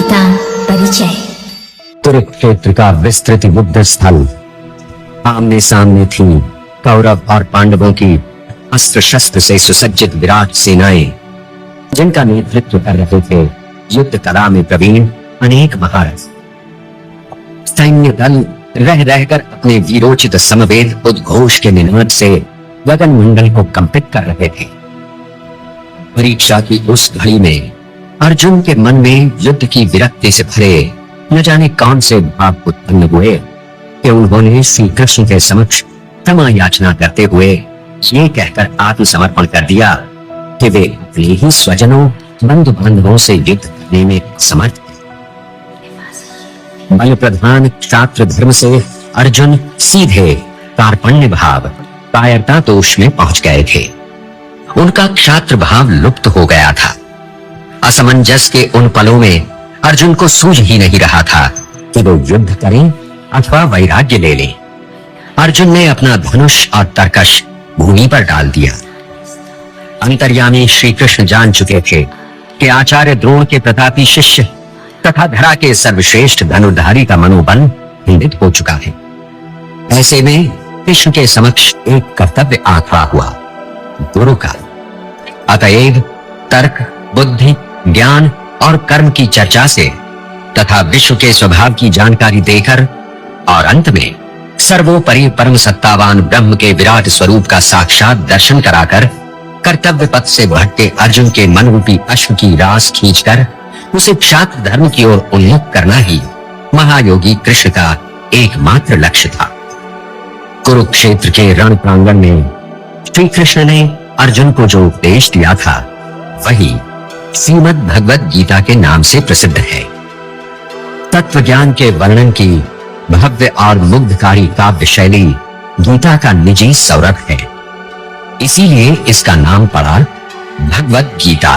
गीता परिचय। कुरुक्षेत्र का विस्तृत युद्ध स्थल। आमने सामने थी कौरव और पांडवों की अस्त्र शस्त्र से सुसज्जित विराट सेनाएं, जिनका नेतृत्व कर रहे थे युद्ध कला में प्रवीण अनेक महारथ। सैन्य दल रह रहकर अपने वीरोचित समवेत उद्घोष के निनाद से गगन मंडल को कंपित कर रहे थे। परीक्षा की उस घड़ी में अर्जुन के मन में युद्ध की विरक्ति से भरे न जाने कौन से भाव उत्पन्न हुए कि उन्होंने श्री कृष्ण के समक्ष क्षमा याचना करते हुए ये कहकर आत्मसमर्पण कर दिया कि वे अपने ही स्वजनों बंधु बांधवों से युद्ध करने में समर्थ हैं। बल प्रधान क्षात्र धर्म से अर्जुन सीधे कार्पण्य भाव कायरता दोष में पहुंच गए थे। उनका क्षात्र भाव लुप्त हो गया था। असमंजस के उन पलों में अर्जुन को सूझ ही नहीं रहा था कि वो युद्ध करें अथवा वैराग्य ले लें। अर्जुन ने अपना धनुष और तरकश भूमि पर डाल दिया। अंतर्यामी श्री कृष्ण जान चुके थे कि आचार्य द्रोण के प्रतापी शिष्य तथा धरा के सर्वश्रेष्ठ धनुर्धारी का मनोबल खंडित हो चुका है। ऐसे में कृष्ण के समक्ष एक कर्तव्य आ खड़ा हुआ, गुरु का। अतएव तर्क, बुद्धि, ज्ञान और कर्म की चर्चा से तथा विश्व के स्वभाव की जानकारी देकर और अंत में सर्वोपरि परम सत्तावान ब्रह्म के विराट स्वरूप का साक्षात दर्शन कराकर कर्तव्य पथ से भटके अर्जुन के मन रूपी अश्व की रास खींचकर उसे क्षात्र धर्म की ओर उन्मुख करना ही महायोगी कृष्ण का एकमात्र लक्ष्य था। कुरुक्षेत्र के रण प्रांगण में श्री कृष्ण ने अर्जुन को जो उपदेश दिया था वही श्रीमद् भगवद गीता के नाम से प्रसिद्ध है। तत्व ज्ञान के वर्णन की भव्य और मुग्धकारी काव्य शैली गीता का निजी सौरभ है। इसीलिए इसका नाम पड़ा भगवद गीता,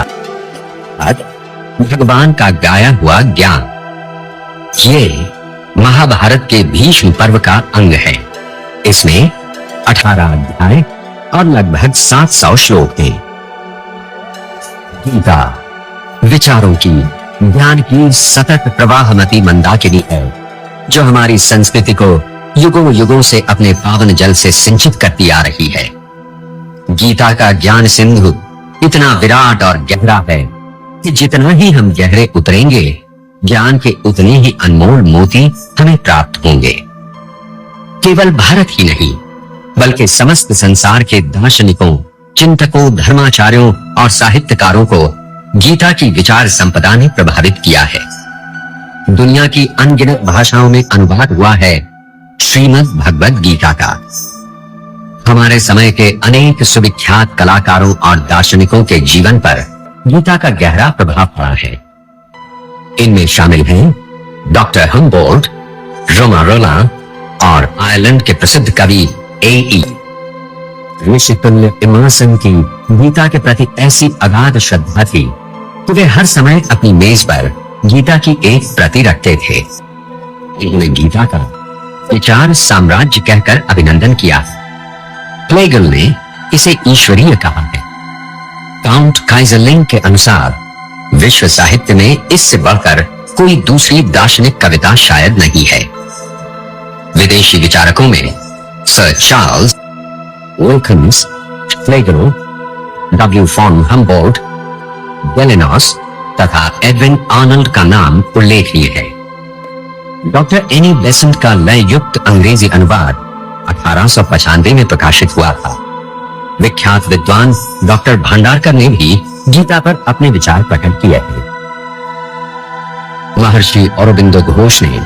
भगवान का गाया हुआ ज्ञान। ये महाभारत के भीष्म पर्व का अंग है। इसमें 18 अध्याय और लगभग 700 श्लोक हैं। गीता विचारों की, ज्ञान की सतत प्रवाहमती मंदाकिनी है, जो हमारी संस्कृति को युगों युगों से अपने पावन जल से सिंचित करती आ रही है। गीता का ज्ञान सिंधु इतना विराट और गहरा है कि जितना ही हम गहरे उतरेंगे, ज्ञान के उतने ही अनमोल मोती हमें प्राप्त होंगे। केवल भारत ही नहीं बल्कि समस्त संसार के दार्शनिकों, चिंतकों, धर्माचार्यों और साहित्यकारों को गीता की विचार संपदा ने प्रभावित किया है। दुनिया की अनगिनत भाषाओं में अनुवाद हुआ है श्रीमद् भगवद गीता का। हमारे समय के अनेक सुविख्यात कलाकारों और दार्शनिकों के जीवन पर गीता का गहरा प्रभाव पड़ा है। इनमें शामिल हैं डॉक्टर हम्बोल्ट, रोमारोला और आयरलैंड के प्रसिद्ध कवि ए.ई. ऋषितुल्य इमर्सन की गीता के प्रति ऐसी अगाध श्रद्धा थी कि वे हर समय अपनी मेज पर गीता की एक प्रति रखते थे। इन्होंने गीता का विचार साम्राज्य कहकर अभिनंदन किया। प्लेगल ने इसे ईश्वरीय कहा है। काउंट काइजरलिंग के अनुसार विश्व साहित्य में इससे बढ़कर कोई दूसरी दार्शनिक कविता शायद नहीं है। विदेशी विचारकों में सर चार्ल्स विल्किंस, प्लेगल, डब्ल्यू फॉन हम्बोल्ट, गेलेनॉस तथा एडविन आर्नल्ड का नाम उल्लेखनीय है। डॉक्टर एनी बेसेंट का लय युक्त अंग्रेजी अनुवाद 1895 में प्रकाशित हुआ था। विख्यात विद्वान डॉक्टर भंडारकर ने भी गीता पर अपने विचार प्रकट किए हैं। महर्षि औरोबिंदो घोष ने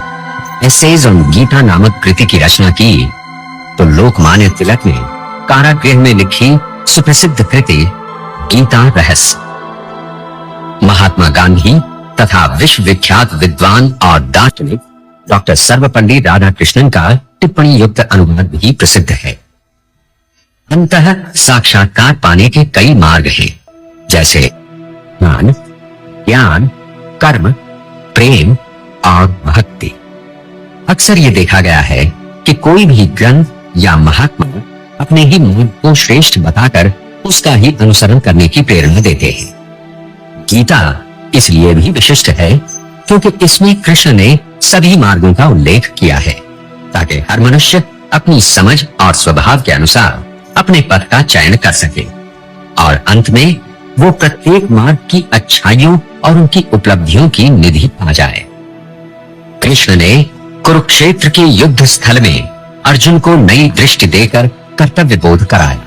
एसेज ऑन गीता नामक कृति की रचना की तो लोकमान्य तिलक ने कारागृह में लिखी सुप्रसिद्ध कृति गीता रहस्य। महात्मा गांधी तथा विश्व विख्यात विद्वान और दार्शनिक डॉक्टर सर्वपल्ली राधाकृष्णन का टिप्पणी युक्त अनुवाद भी प्रसिद्ध है। अंतः साक्षात्कार पाने के कई मार्ग हैं, जैसे ज्ञान, ज्ञान, कर्म, प्रेम और भक्ति। अक्सर ये देखा गया है कि कोई भी ग्रंथ या महात्मा अपने ही मार्ग को श्रेष्ठ बताकर उसका ही अनुसरण करने की प्रेरणा देते हैं। गीता इसलिए भी विशिष्ट है क्योंकि इसमें कृष्ण ने सभी मार्गों का उल्लेख किया है ताकि हर मनुष्य अपनी समझ और स्वभाव के अनुसार अपने पथ का चयन कर सके और अंत में वो प्रत्येक मार्ग की अच्छाइयों और उनकी उपलब्धियों की निधि पा जाए। कृष्ण ने कुरुक्षेत्र के युद्ध स्थल में अर्जुन को नई दृष्टि देकर कर्तव्य बोध कराया।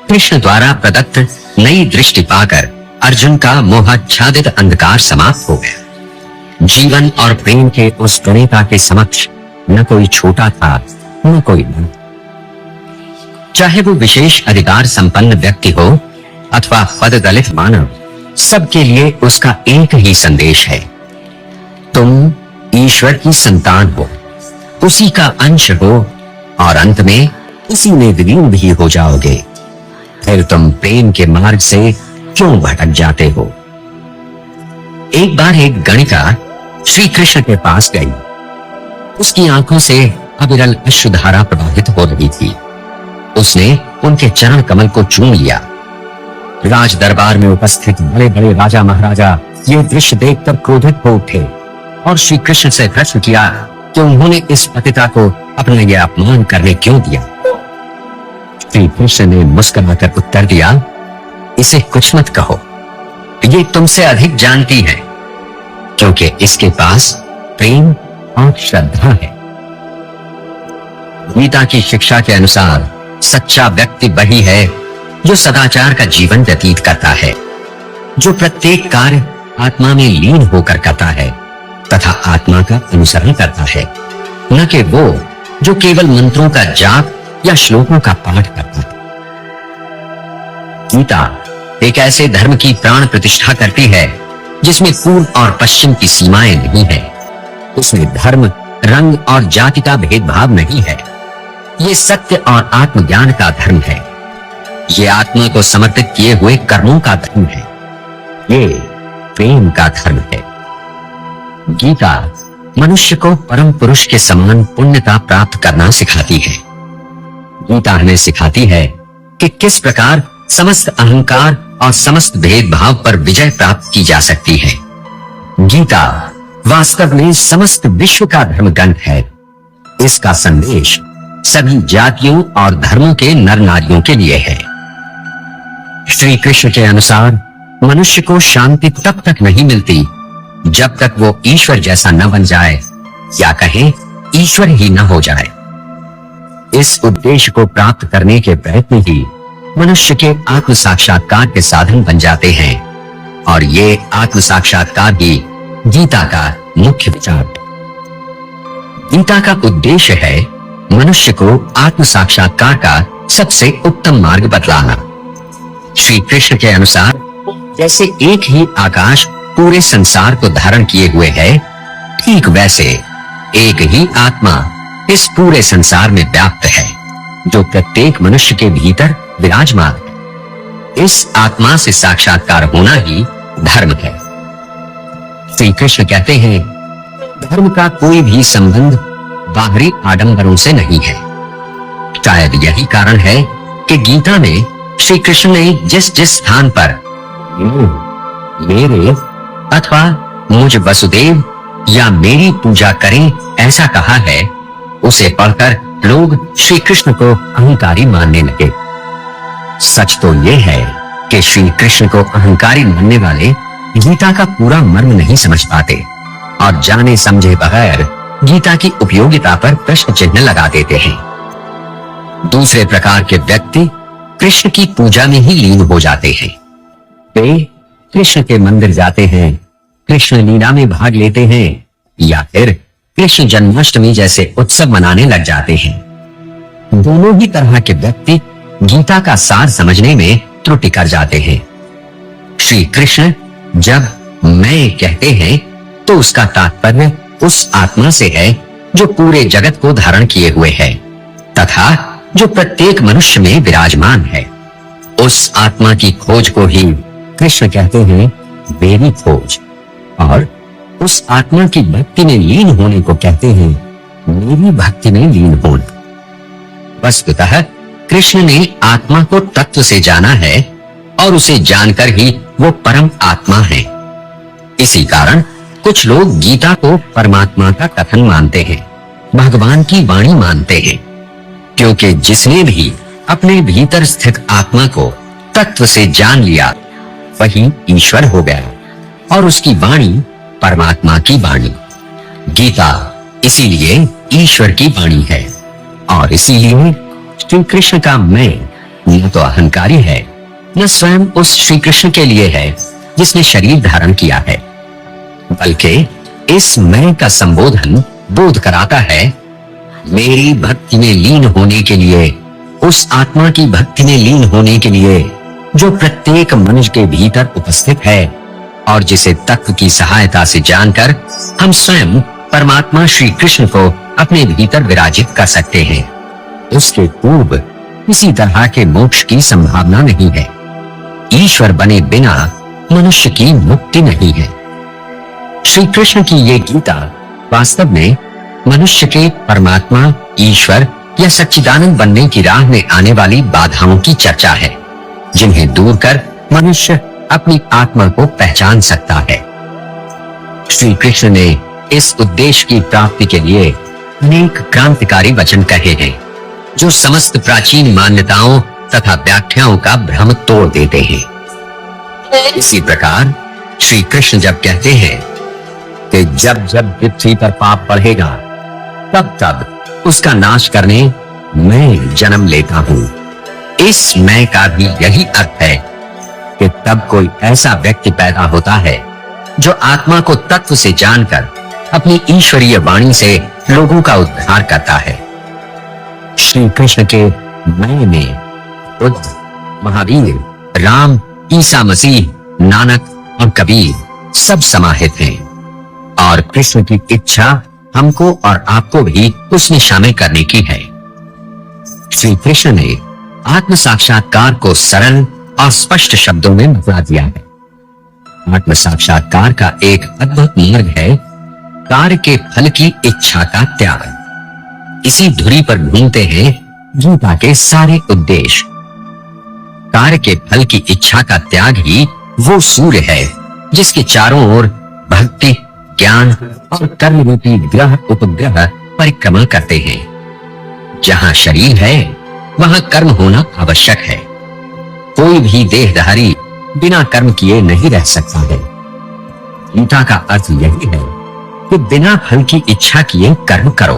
कृष्ण द्वारा प्रदत्त नई दृष्टि पाकर अर्जुन का मोहाच्छादित अंधकार समाप्त हो गया। जीवन और प्रेम के उस प्रणेता के समक्ष न कोई छोटा था न कोई बड़ा। चाहे वो विशेष अधिकार संपन्न व्यक्ति हो अथवा पद दलित मानव, सबके लिए उसका एक ही संदेश है, तुम ईश्वर की संतान हो, उसी का अंश हो और अंत में उसी में विलीन भी हो जाओगे। फिर तुम प्रेम के मार्ग से क्यों भटक जाते हो? एक बार एक गणिका श्री कृष्ण के पास गई। उसकी आंखों से अविरल अश्रुधारा प्रवाहित हो रही थी। उसने उनके चरण कमल को चूम लिया। राज दरबार में उपस्थित बड़े बड़े राजा महाराजा ये दृश्य देखकर क्रोधित हो उठे और श्री कृष्ण से प्रश्न किया कि उन्होंने इस पतिता को अपना यह अपमान करने क्यों दिया। श्री कृष्ण ने मुस्कुराकर उत्तर दिया, इसे कुछ मत कहो, ये तुमसे अधिक जानती है, क्योंकि इसके पास प्रेम और श्रद्धा है। गीता की शिक्षा के अनुसार सच्चा व्यक्ति वही है जो सदाचार का जीवन व्यतीत करता है, जो प्रत्येक कार्य आत्मा में लीन होकर करता है तथा आत्मा का अनुसरण करता है, न कि वो जो केवल मंत्रों का जाप या श्लोकों का पाठ करता है। गीता एक ऐसे धर्म की प्राण प्रतिष्ठा करती है जिसमें पूर्व और पश्चिम की सीमाएं नहीं है। उसमें धर्म, रंग और जाति का भेदभाव नहीं है। ये सत्य और आत्मज्ञान का धर्म है। ये आत्मा को समर्पित किए हुए कर्मों का धर्म है। ये प्रेम का धर्म है। गीता मनुष्य को परम पुरुष के समान पुण्यता प्राप्त करना सिखाती है। गीता हमें सिखाती है कि किस प्रकार समस्त अहंकार और समस्त भेदभाव पर विजय प्राप्त की जा सकती है। गीता वास्तव में समस्त विश्व का धर्म ग्रंथ है। इसका संदेश सभी जातियों और धर्मों के नर नारियों के लिए है। श्री कृष्ण के अनुसार मनुष्य को शांति तब तक नहीं मिलती जब तक वो ईश्वर जैसा न बन जाए, या कहें ईश्वर ही न हो जाए। इस उद्देश्य को प्राप्त करने के प्रयत्न ही मनुष्य के आत्म साक्षात्कार के साधन बन जाते हैं और ये आत्म साक्षात्कार ही गीता का मुख्य विचार। गीता का उद्देश्य है मनुष्य को आत्म साक्षात्कार का सबसे उत्तम मार्ग बतलाना। श्री कृष्ण के अनुसार जैसे एक ही आकाश पूरे संसार को धारण किए हुए है, ठीक वैसे एक ही आत्मा इस पूरे संसार में व्याप्त है, जो प्रत्येक मनुष्य के भीतर विराजमान है। इस आत्मा से साक्षात्कार होना ही धर्म है। श्री कृष्ण कहते हैं, धर्म का कोई भी संबंध बाहरी आडंबरों से नहीं है। शायद यही कारण है कि गीता में श्री कृष्ण ने जिस जिस स्थान पर मेरे अथवा मुझ वसुदेव या मेरी पूजा करें ऐसा कहा है, उसे पढ़कर लोग श्री कृष्ण को अहंकारी मानने लगे। सच तो यह है कि श्री कृष्ण को अहंकारी मानने वाले गीता का पूरा मर्म नहीं समझ पाते और जाने समझे बगैर गीता की उपयोगिता पर प्रश्न चिन्ह लगा देते हैं। दूसरे प्रकार के व्यक्ति कृष्ण की पूजा में ही लीन हो जाते हैं। वे कृष्ण के मंदिर जाते हैं, कृष्ण लीला में भाग लेते हैं या फिर कृष्ण जन्माष्टमी जैसे उत्सव मनाने लग जाते हैं। दोनों ही तरह के व्यक्ति गीता का सार समझने में त्रुटि कर जाते हैं। श्री कृष्ण जब मैं कहते हैं तो उसका तात्पर्य उस आत्मा से है जो पूरे जगत को धारण किए हुए है तथा जो प्रत्येक मनुष्य में विराजमान है। उस आत्मा की खोज को ही कृष्ण कहते हैं मेरी खोज, और उस आत्मा की भक्ति में लीन होने को कहते हैं मेरी भक्ति में लीन होना। वस्तुतः कृष्ण ने आत्मा को तत्व से जाना है और उसे जानकर ही वो परम आत्मा है। इसी कारण कुछ लोग गीता को परमात्मा का कथन मानते हैं, भगवान की वाणी मानते हैं, क्योंकि जिसने भी अपने भीतर स्थित आत्मा को तत्व से जान लिया वही ईश्वर हो गया और उसकी वाणी परमात्मा की वाणी। गीता इसीलिए ईश्वर की वाणी है और इसीलिए श्री कृष्ण का मैं न तो अहंकारी है, न स्वयं उस श्री कृष्ण के लिए है जिसने शरीर धारण किया है, बल्कि इस मैं का संबोधन बोध कराता है मेरी भक्ति में लीन होने के लिए, उस आत्मा की भक्ति में लीन होने के लिए जो प्रत्येक मनुष्य के भीतर उपस्थित है और जिसे तत्व की सहायता से जानकर हम स्वयं परमात्मा श्री कृष्ण को अपने भीतर विराजित कर सकते हैं। उसके पूर्व किसी तरह के मोक्ष की संभावना नहीं है। ईश्वर बने बिना मनुष्य की मुक्ति नहीं है। श्री कृष्ण की ये गीता वास्तव में मनुष्य के परमात्मा, ईश्वर या सच्चिदानंद बनने की राह में आने वाली बाधाओं की चर्चा है, जिन्हें दूर कर मनुष्य अपनी आत्मा को पहचान सकता है। श्री कृष्ण ने इस उद्देश्य की प्राप्ति के लिए अनेक क्रांतिकारी वचन कहे हैं, जो समस्त प्राचीन मान्यताओं तथा व्याख्याओं का भ्रम तोड़ देते हैं। इसी प्रकार श्री कृष्ण जब कहते हैं कि जब जब पृथ्वी पर पाप बढ़ेगा तब तब उसका नाश करने मैं जन्म लेता हूं, इस मैं का भी यही अर्थ है कि तब कोई ऐसा व्यक्ति पैदा होता है जो आत्मा को तत्व से जानकर अपनी ईश्वरीय वाणी से लोगों का उद्धार करता है। श्री कृष्ण के मैं में बुद्ध, महावीर, राम, ईसा मसीह, नानक और कबीर सब समाहित हैं और कृष्ण की इच्छा हमको और आपको भी उसमें शामिल करने की है। श्री कृष्ण ने आत्म साक्षात्कार को सरल और स्पष्ट शब्दों में बता दिया है। आत्म साक्षात्कार का एक अद्भुत मार्ग है कार्य के फल की इच्छा का त्याग। इसी धुरी पर ढूंढते हैं गीता के सारे उद्देश्य। कार्य के फल की इच्छा का त्याग ही वो सूर्य है जिसके चारों ओर भक्ति, ज्ञान और कर्म रूपी ग्रह उपग्रह परिक्रमा करते हैं। जहां शरीर है वहां कर्म होना आवश्यक है। कोई भी देहधारी बिना कर्म किए नहीं रह सकता है। गीता का अर्थ यही है कि बिना फल की इच्छा किए कर्म करो,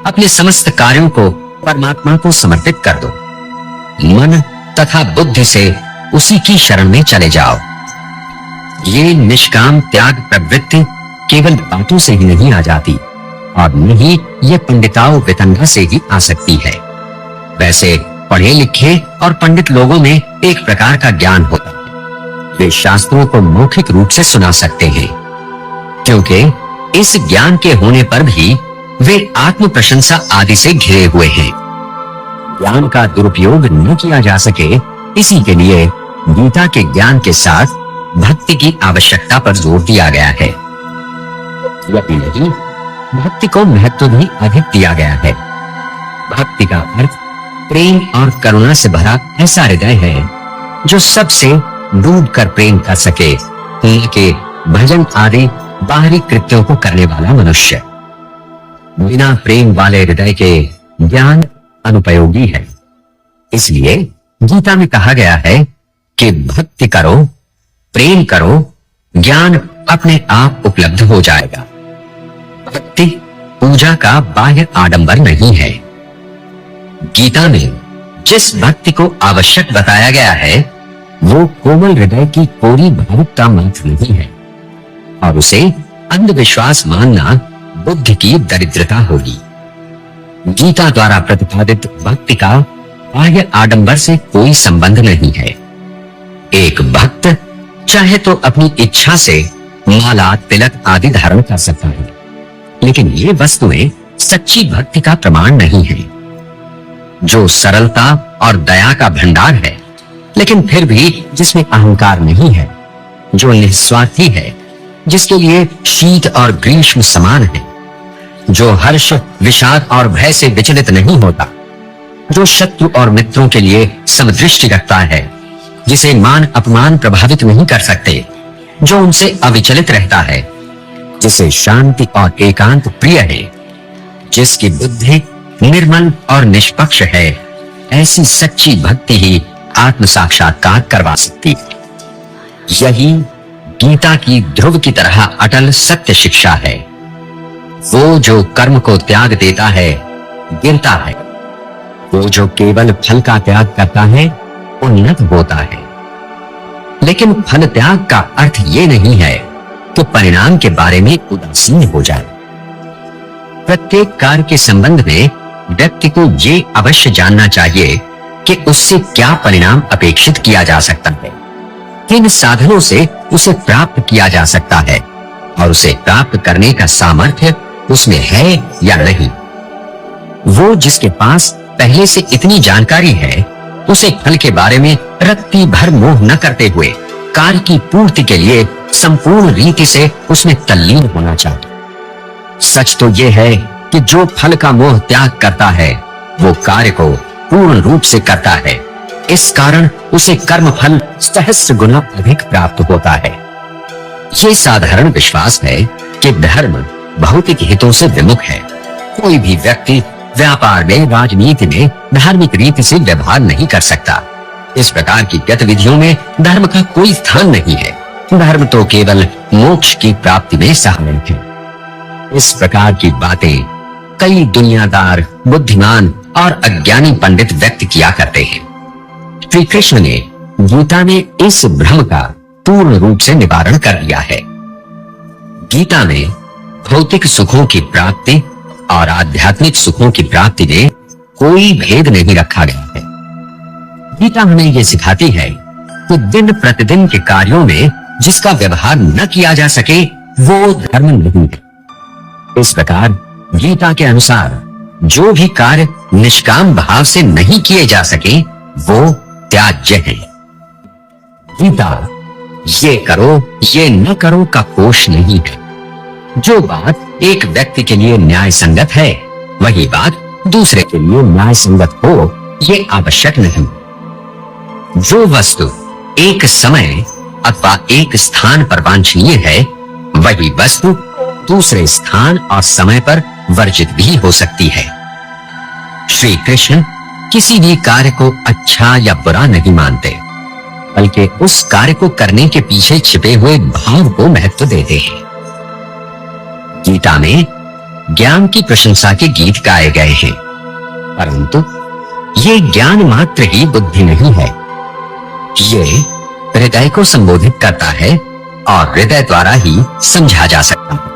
अपने समस्त कार्यों को परमात्मा को समर्पित कर दो, मन तथा बुद्धि से उसी की शरण में चले जाओ। ये निष्काम त्याग प्रवृत्ति केवल बातों से ही नहीं आ जाती और न ही ये पंडिताओं वितंडा से ही आ सकती है। वैसे पढ़े लिखे और पंडित लोगों में एक प्रकार का ज्ञान होता है, वे शास्त्रों को मौखिक रूप से सुना सकते हैं, क्योंकि इस ज्ञान के होने पर भी वे आत्म प्रशंसा आदि से घिरे हुए हैं। ज्ञान का दुरुपयोग न किया जा सके, इसी के लिए गीता के ज्ञान के साथ भक्ति की आवश्यकता पर जोर दिया गया है। यही नहीं, भक्ति को महत्व भी अधिक दिया गया है। भक्ति का अर्थ प्रेम और करुणा से भरा ऐसा हृदय है जो सबसे डूबकर प्रेम कर सके, न कि भजन आदि बाहरी कृत्यों को करने वाला मनुष्य। बिना प्रेम वाले हृदय के ज्ञान अनुपयोगी है। इसलिए गीता में कहा गया है कि भक्ति करो, प्रेम करो, ज्ञान अपने आप उपलब्ध हो जाएगा। भक्ति पूजा का बाह्य आडंबर नहीं है। गीता में जिस भक्ति को आवश्यक बताया गया है वो कोमल हृदय की कोरी भावुकता मात्र नहीं है और उसे अंधविश्वास मानना बुद्धि की दरिद्रता होगी। गीता द्वारा प्रतिपादित भक्ति का बाह्य आडंबर से कोई संबंध नहीं है। एक भक्त चाहे तो अपनी इच्छा से माला, तिलक आदि धारण कर सकता है, लेकिन ये वस्तुएं सच्ची भक्ति का प्रमाण नहीं है। जो सरलता और दया का भंडार है, लेकिन फिर भी जिसमें अहंकार नहीं है, जो निस्वार्थी है, जिसके लिए शीत और ग्रीष्म समान है, जो हर्ष, विषाद और भय से विचलित नहीं होता, जो शत्रु और मित्रों के लिए समदृष्टि रखता है, जिसे मान अपमान प्रभावित नहीं कर सकते, जो उनसे अविचलित रहता है, जिसे शांति और एकांत प्रिय है, जिसकी बुद्धि निर्मल और निष्पक्ष है, ऐसी सच्ची भक्ति ही आत्म साक्षात्कार करवा सकती है। यही गीता की ध्रुव की तरह अटल सत्य शिक्षा है। वो जो कर्म को त्याग देता है गिरता है, वो जो केवल फल का त्याग करता है उन्नत होता है। लेकिन फल त्याग का अर्थ ये नहीं है कि परिणाम के बारे में उदासीन हो जाए। प्रत्येक कार्य के संबंध में व्यक्ति को ये अवश्य जानना चाहिए कि उससे क्या परिणाम अपेक्षित किया जा सकता है, किन साधनों से उसे प्राप्त किया जा सकता है और उसे प्राप्त करने का सामर्थ्य उसमें है या नहीं। वो जिसके पास पहले से इतनी जानकारी है, उसे फल के बारे में रत्ती भर मोह न करते हुए कार्य की पूर्ति के लिए संपूर्ण रीति से उसमें तल्लीन होना चाहिए। सच तो यह है कि जो फल का मोह त्याग करता है वो कार्य को पूर्ण रूप से करता है। इस कारण उसे कर्म फल सहस्र गुना अधिक प्राप्त होता है। ये साधारण विश्वास है कि धर्म भौतिक हितों से विमुख है। कोई भी व्यक्ति व्यापार में, राजनीति में धार्मिक रीति से व्यवहार नहीं कर सकता। इस प्रकार की गतिविधियों में धर्म का कोई स्थान नहीं है। धर्म तो केवल मोक्ष की प्राप्ति में सहायक है। इस प्रकार की बातें कई दुनियादार, बुद्धिमान और अज्ञानी पंडित व्यक्त किया करते हैं। श्री कृष्ण ने गीता में इस भ्रम का पूर्ण रूप से निवारण कर दिया है। गीता में भौतिक सुखों की प्राप्ति और आध्यात्मिक सुखों की प्राप्ति में कोई भेद नहीं रखा गया है। गीता हमें यह सिखाती है कि दिन प्रतिदिन के कार्यों में जिसका व्यवहार न किया जा सके वो धर्म नहीं है। इस प्रकार गीता के अनुसार जो भी कार्य निष्काम भाव से नहीं किए जा सके वो त्याज्य है। गीता ये करो ये न करो का कोश नहीं है। जो बात एक व्यक्ति के लिए न्याय संगत है वही बात दूसरे के लिए न्याय संगत हो ये आवश्यक नहीं। जो वस्तु एक समय अथवा एक स्थान पर वांछनीय है वही वस्तु दूसरे स्थान और समय पर वर्जित भी हो सकती है। श्री कृष्ण किसी भी कार्य को अच्छा या बुरा नहीं मानते, बल्कि उस कार्य को करने के पीछे छिपे हुए भाव को महत्व देते हैं। गीता में ज्ञान की प्रशंसा के गीत गाए गए हैं, परंतु ये ज्ञान मात्र ही बुद्धि नहीं है। ये हृदय को संबोधित करता है और हृदय द्वारा ही समझा जा सकता है।